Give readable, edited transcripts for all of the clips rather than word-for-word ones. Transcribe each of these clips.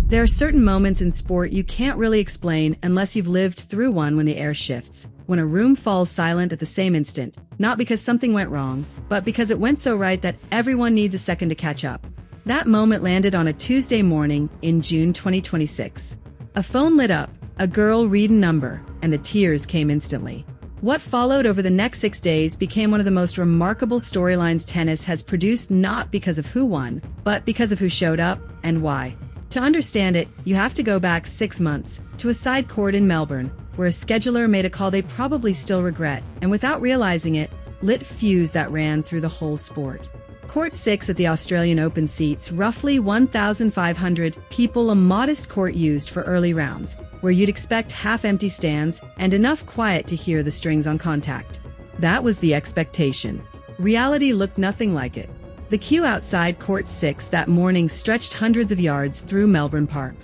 There are certain moments in sport you can't really explain unless you've lived through one. When the air shifts, when a room falls silent at the same instant, not because something went wrong, but because it went so right that everyone needs a second to catch up. That moment landed on a Tuesday morning in June 2026. A phone lit up, a girl read a number, and the tears came instantly. What followed over the next 6 days became one of the most remarkable storylines tennis has produced, not because of who won, but because of who showed up and why. To understand it, you have to go back 6 months, to a side court in Melbourne, where a scheduler made a call they probably still regret, and without realizing it, lit fuse that ran through the whole sport. Court 6 at the Australian Open seats roughly 1,500 people, a modest court used for early rounds, where you'd expect half-empty stands and enough quiet to hear the strings on contact. That was the expectation. Reality looked nothing like it. The queue outside Court 6 that morning stretched hundreds of yards through Melbourne Park.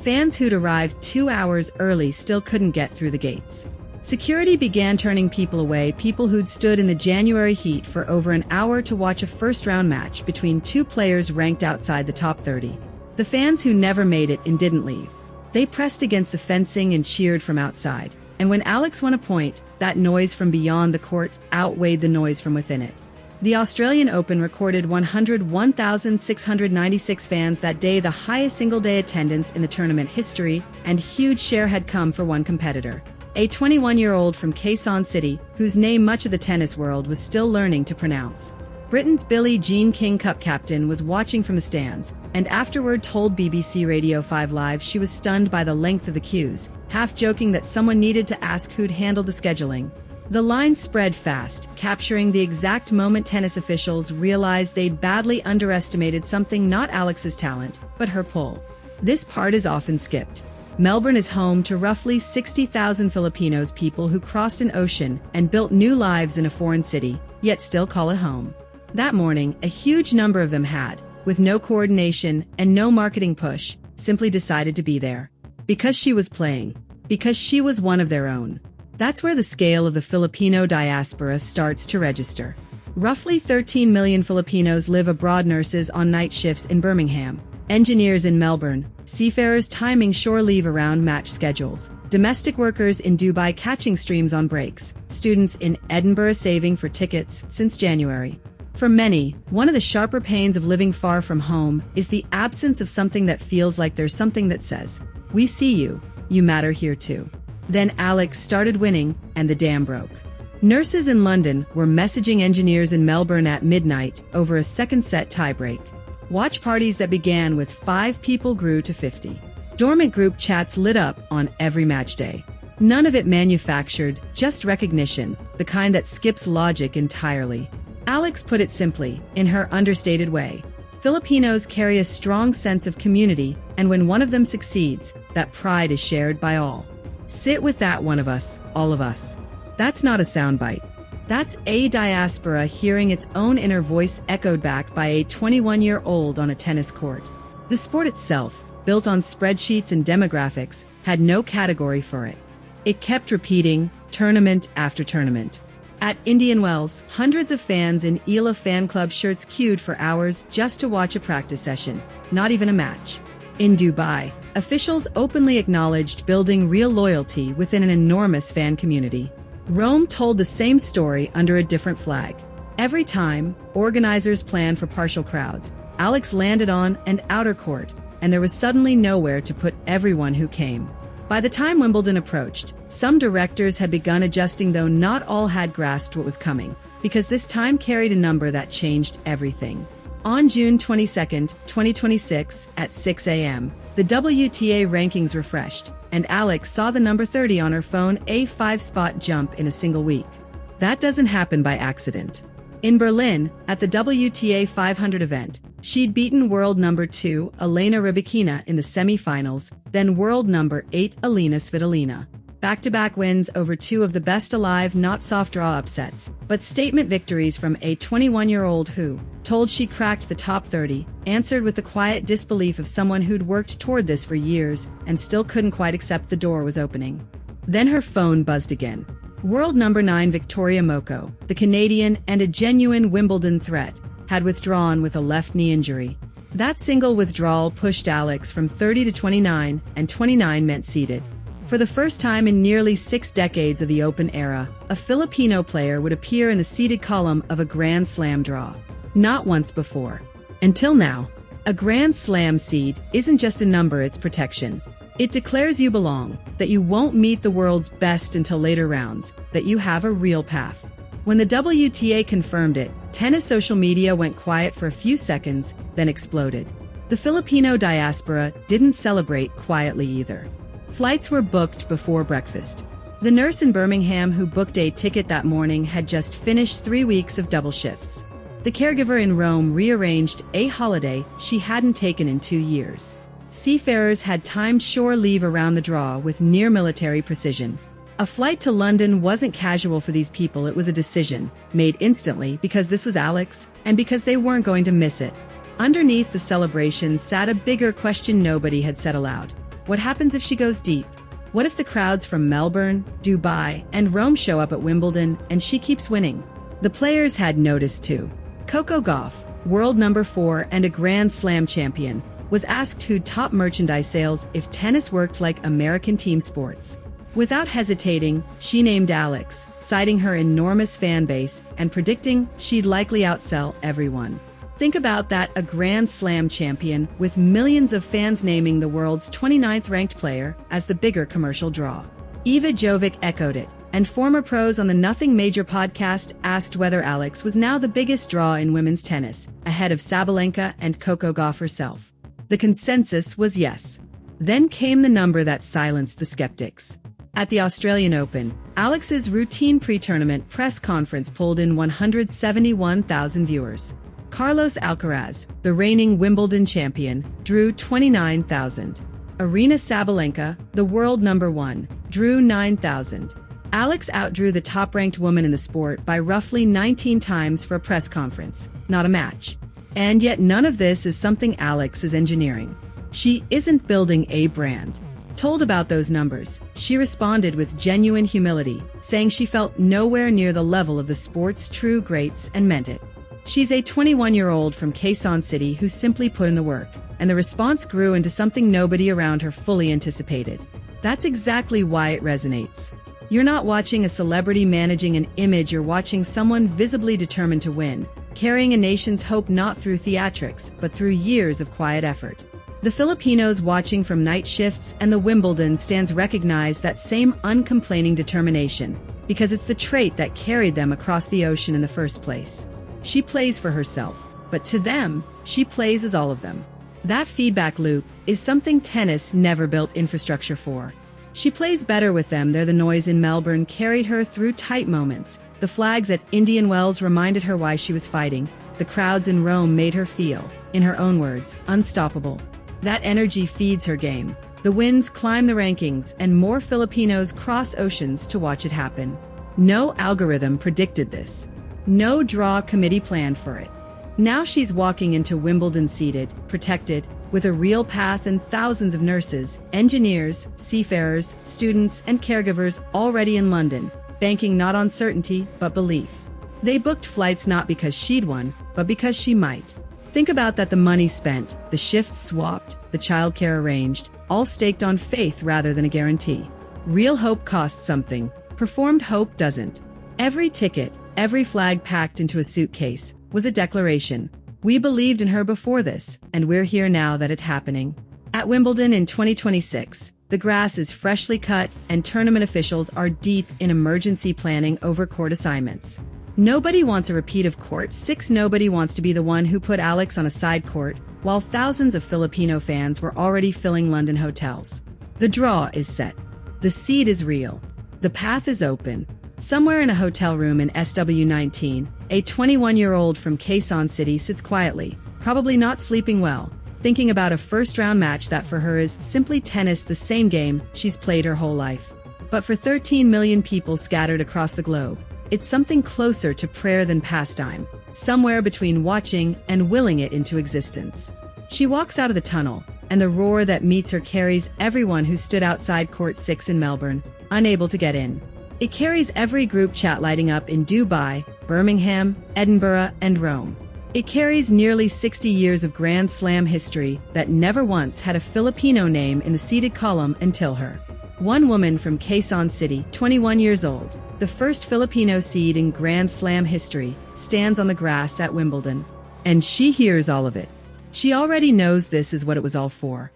Fans who'd arrived 2 hours early still couldn't get through the gates. Security began turning people away, people who'd stood in the January heat for over an hour to watch a first-round match between two players ranked outside the top 30. The fans who never made it and didn't leave. They pressed against the fencing and cheered from outside. And when Alex won a point, that noise from beyond the court outweighed the noise from within it. The Australian Open recorded 101,696 fans that day, the highest single-day attendance in the tournament history, and huge share had come for one competitor. A 21-year-old from Quezon City, whose name much of the tennis world was still learning to pronounce. Britain's Billie Jean King Cup captain was watching from the stands, and afterward told BBC Radio 5 Live she was stunned by the length of the queues, half joking that someone needed to ask who'd handled the scheduling. The line spread fast, capturing the exact moment tennis officials realized they'd badly underestimated something, not Alex's talent, but her pull. This part is often skipped. Melbourne is home to roughly 60,000 Filipinos, people who crossed an ocean and built new lives in a foreign city, yet still call it home. That morning, a huge number of them had, with no coordination and no marketing push, simply decided to be there. Because she was playing. Because she was one of their own. That's where the scale of the Filipino diaspora starts to register. Roughly 13 million Filipinos live abroad, nurses on night shifts in Birmingham, engineers in Melbourne, seafarers timing shore leave around match schedules, domestic workers in Dubai catching streams on breaks, students in Edinburgh saving for tickets since January. For many, one of the sharper pains of living far from home is the absence of something that feels like there's something that says, "We see you, you matter here too." Then Alex started winning, and the dam broke. Nurses in London were messaging engineers in Melbourne at midnight over a second-set tiebreak. Watch parties that began with 5 people grew to 50. Dormant group chats lit up on every match day. None of it manufactured, just recognition, the kind that skips logic entirely. Alex put it simply, in her understated way. Filipinos carry a strong sense of community, and when one of them succeeds, that pride is shared by all. Sit with that one of us, all of us. That's not a soundbite. That's a diaspora hearing its own inner voice echoed back by a 21-year-old on a tennis court. The sport itself, built on spreadsheets and demographics, had no category for it. It kept repeating, tournament after tournament. At Indian Wells, hundreds of fans in Eala fan club shirts queued for hours just to watch a practice session, not even a match. In Dubai, officials openly acknowledged building real loyalty within an enormous fan community. Rome told the same story under a different flag. Every time, organizers planned for partial crowds. Alex landed on an outer court, and there was suddenly nowhere to put everyone who came. By the time Wimbledon approached, some directors had begun adjusting, though not all had grasped what was coming, because this time carried a number that changed everything. On June 22, 2026, at 6 a.m., the WTA rankings refreshed, and Alex saw the number 30 on her phone, a 5-spot jump in a single week. That doesn't happen by accident. In Berlin, at the WTA 500 event, she'd beaten world number 2, Elena Rybakina, in the semi-finals, then world number 8, Alina Svitolina. Back-to-back wins over 2 of the best alive, not soft draw upsets, but statement victories from a 21-year-old who, told she cracked the top 30, answered with the quiet disbelief of someone who'd worked toward this for years and still couldn't quite accept the door was opening. Then her phone buzzed again. World number 9 Victoria Moko, the Canadian and a genuine Wimbledon threat, had withdrawn with a left knee injury. That single withdrawal pushed Alex from 30 to 29, and 29 meant seeded. For the first time in nearly 6 decades of the Open era, a Filipino player would appear in the seeded column of a Grand Slam draw. Not once before. Until now. A Grand Slam seed isn't just a number, it's protection. It declares you belong, that you won't meet the world's best until later rounds, that you have a real path. When the WTA confirmed it, tennis social media went quiet for a few seconds, then exploded. The Filipino diaspora didn't celebrate quietly either. Flights were booked before breakfast. The nurse in Birmingham who booked a ticket that morning had just finished 3 weeks of double shifts. The caregiver in Rome rearranged a holiday she hadn't taken in 2 years. Seafarers had timed shore leave around the draw with near-military precision. A flight to London wasn't casual for these people, it was a decision, made instantly because this was Alex, and because they weren't going to miss it. Underneath the celebration sat a bigger question nobody had said aloud. What happens if she goes deep? What if the crowds from Melbourne, Dubai, and Rome show up at Wimbledon and she keeps winning? The players had noticed too. Coco Gauff, world number 4 and a Grand Slam champion, was asked who'd top merchandise sales if tennis worked like American team sports. Without hesitating, she named Alex, citing her enormous fan base and predicting she'd likely outsell everyone. Think about that, a Grand Slam champion with millions of fans naming the world's 29th ranked player as the bigger commercial draw. Iva Jovic echoed it, and former pros on the Nothing Major podcast asked whether Alex was now the biggest draw in women's tennis, ahead of Sabalenka and Coco Gauff herself. The consensus was yes. Then came the number that silenced the skeptics. At the Australian Open, Alex's routine pre-tournament press conference pulled in 171,000 viewers. Carlos Alcaraz, the reigning Wimbledon champion, drew 29,000. Aryna Sabalenka, the world number 1, drew 9,000. Alex outdrew the top-ranked woman in the sport by roughly 19 times for a press conference, not a match. And yet none of this is something Alex is engineering. She isn't building a brand. Told about those numbers, she responded with genuine humility, saying she felt nowhere near the level of the sport's true greats and meant it. She's a 21-year-old from Quezon City who simply put in the work, and the response grew into something nobody around her fully anticipated. That's exactly why it resonates. You're not watching a celebrity managing an image, you're watching someone visibly determined to win, carrying a nation's hope not through theatrics, but through years of quiet effort. The Filipinos watching from night shifts and the Wimbledon stands recognize that same uncomplaining determination, because it's the trait that carried them across the ocean in the first place. She plays for herself, but to them, she plays as all of them. That feedback loop is something tennis never built infrastructure for. She plays better with them. The noise in Melbourne carried her through tight moments. The flags at Indian Wells reminded her why she was fighting. The crowds in Rome made her feel, in her own words, unstoppable. That energy feeds her game. The wins climb the rankings, and more Filipinos cross oceans to watch it happen. No algorithm predicted this. No draw committee planned for it. Now she's walking into Wimbledon seated, protected, with a real path and thousands of nurses, engineers, seafarers, students, and caregivers already in London, banking not on certainty, but belief. They booked flights not because she'd won, but because she might. Think about that, the money spent, the shifts swapped, the childcare arranged, all staked on faith rather than a guarantee. Real hope costs something. Performed hope doesn't. Every ticket, every flag packed into a suitcase, was a declaration. We believed in her before this, and we're here now that it's happening. At Wimbledon in 2026, the grass is freshly cut and tournament officials are deep in emergency planning over court assignments. Nobody wants a repeat of Court 6. Nobody wants to be the one who put Alex on a side court, while thousands of Filipino fans were already filling London hotels. The draw is set. The seed is real. The path is open. Somewhere in a hotel room in SW19, a 21-year-old from Quezon City sits quietly, probably not sleeping well, thinking about a first-round match that for her is simply tennis, the same game she's played her whole life. But for 13 million people scattered across the globe, it's something closer to prayer than pastime, somewhere between watching and willing it into existence. She walks out of the tunnel, and the roar that meets her carries everyone who stood outside Court 6 in Melbourne, unable to get in. It carries every group chat lighting up in Dubai, Birmingham, Edinburgh, and Rome. It carries nearly 60 years of Grand Slam history that never once had a Filipino name in the seeded column until her. One woman from Quezon City, 21 years old, the first Filipino seed in Grand Slam history, stands on the grass at Wimbledon. And she hears all of it. She already knows this is what it was all for.